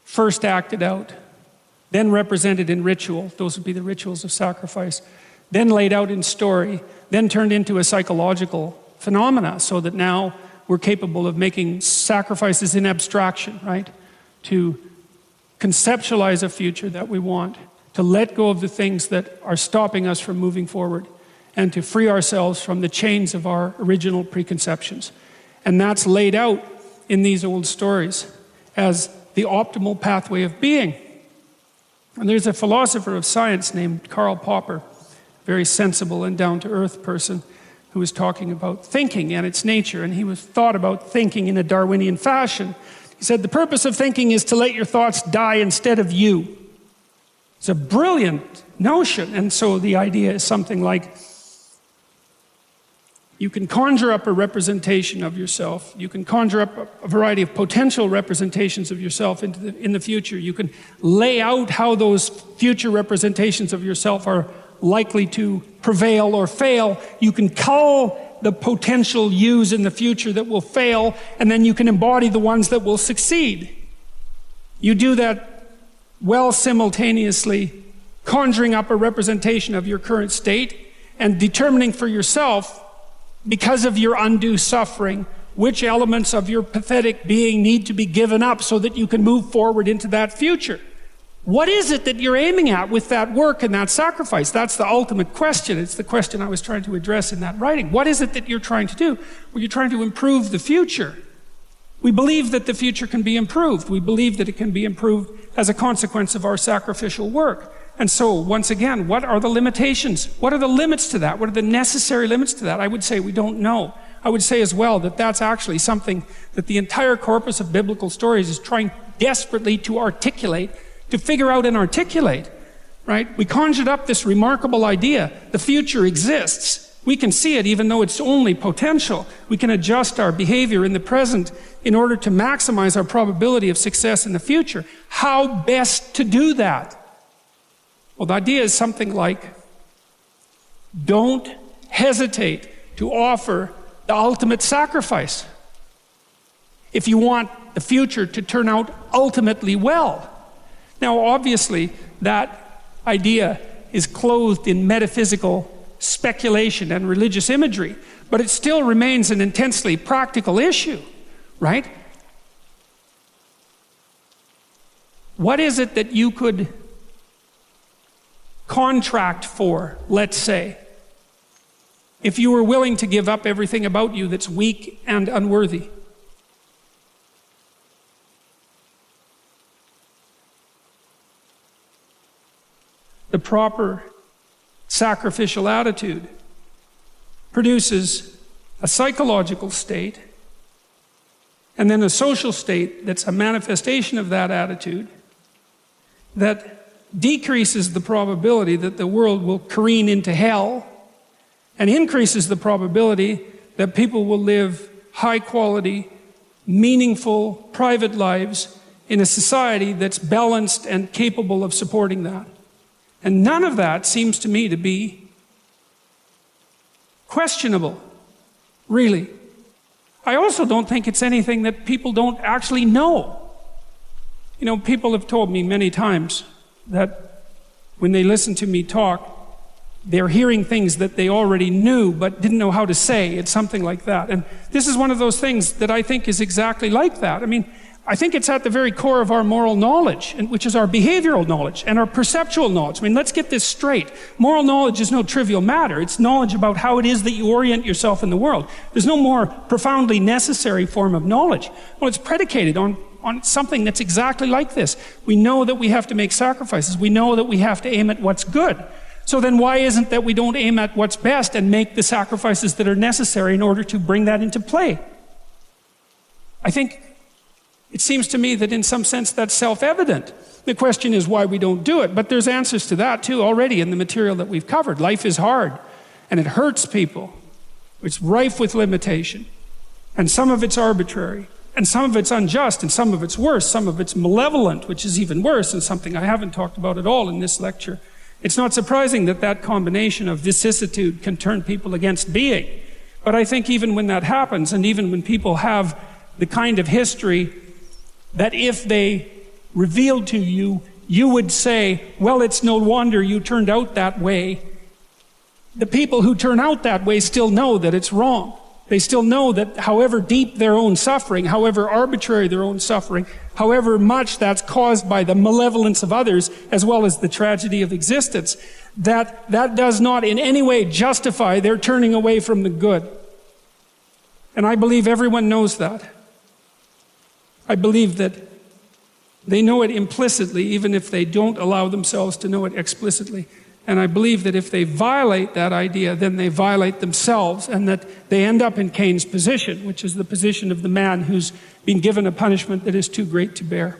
first acted out, then represented in ritual, those would be the rituals of sacrifice, then laid out in story, then turned into a psychological phenomena, so that now we're capable of making sacrifices in abstraction, right? To conceptualize a future that we want, to let go of the things that are stopping us from moving forward, and to free ourselves from the chains of our original preconceptions. And that's laid out in these old stories as the optimal pathway of being. And there's a philosopher of science named Karl Popper, very sensible and down-to-earth person, who was talking about thinking and its nature, and he was thought about thinking in a Darwinian fashion. He said, the purpose of thinking is to let your thoughts die instead of you. It's a brilliant notion, and so the idea is something like, you can conjure up a representation of yourself, you can conjure up a variety of potential representations of yourself in the future, you can lay out how those future representations of yourself are likely to prevail or fail. You can cull the potential yous in the future that will fail, and then you can embody the ones that will succeed. You do that well simultaneously, conjuring up a representation of your current state and determining for yourself, because of your undue suffering, which elements of your pathetic being need to be given up so that you can move forward into that future. What is it that you're aiming at with that work and that sacrifice? That's the ultimate question. It's the question I was trying to address in that writing. What is it that you're trying to do? Well, you're trying to improve the future. We believe that the future can be improved. We believe that it can be improved as a consequence of our sacrificial work. And so, once again, what are the limitations? What are the limits to that? What are the necessary limits to that? I would say we don't know. I would say as well that that's actually something that the entire corpus of biblical stories is trying desperately to articulate, to figure out and articulate, right? We conjured up this remarkable idea. The future exists. We can see it even though it's only potential. We can adjust our behavior in the present in order to maximize our probability of success in the future. How best to do that? Well, the idea is something like, don't hesitate to offer the ultimate sacrifice if you want the future to turn out ultimately well. Now, obviously, that idea is clothed in metaphysical speculation and religious imagery, but it still remains an intensely practical issue, right? What is it that you could contract for, let's say, if you were willing to give up everything about you that's weak and unworthy? The proper sacrificial attitude produces a psychological state and then a social state that's a manifestation of that attitude that decreases the probability that the world will careen into hell and increases the probability that people will live high quality, meaningful, private lives in a society that's balanced and capable of supporting that. And none of that seems to me to be questionable, really. I also don't think it's anything that people don't actually know. You know, people have told me many times that when they listen to me talk, they're hearing things that they already knew but didn't know how to say. It's something like that. And this is one of those things that I think is exactly like that. I mean, I think it's at the very core of our moral knowledge, which is our behavioral knowledge and our perceptual knowledge. I mean, let's get this straight. Moral knowledge is no trivial matter. It's knowledge about how it is that you orient yourself in the world. There's no more profoundly necessary form of knowledge. Well, it's predicated on something that's exactly like this. We know that we have to make sacrifices. We know that we have to aim at what's good. So then why isn't that we don't aim at what's best and make the sacrifices that are necessary in order to bring that into play? I think it seems to me that in some sense that's self-evident. The question is why we don't do it, but there's answers to that too already in the material that we've covered. Life is hard, and it hurts people. It's rife with limitation, and some of it's arbitrary, and some of it's unjust, and some of it's worse, some of it's malevolent, which is even worse, and something I haven't talked about at all in this lecture. It's not surprising that that combination of vicissitude can turn people against being. But I think even when that happens, and even when people have the kind of history that if they revealed to you, you would say, well, it's no wonder you turned out that way. The people who turn out that way still know that it's wrong. They still know that however deep their own suffering, however arbitrary their own suffering, however much that's caused by the malevolence of others, as well as the tragedy of existence, that does not in any way justify their turning away from the good. And I believe everyone knows that. I believe that they know it implicitly, even if they don't allow themselves to know it explicitly. And I believe that if they violate that idea, then they violate themselves, and that they end up in Cain's position, which is the position of the man who's been given a punishment that is too great to bear.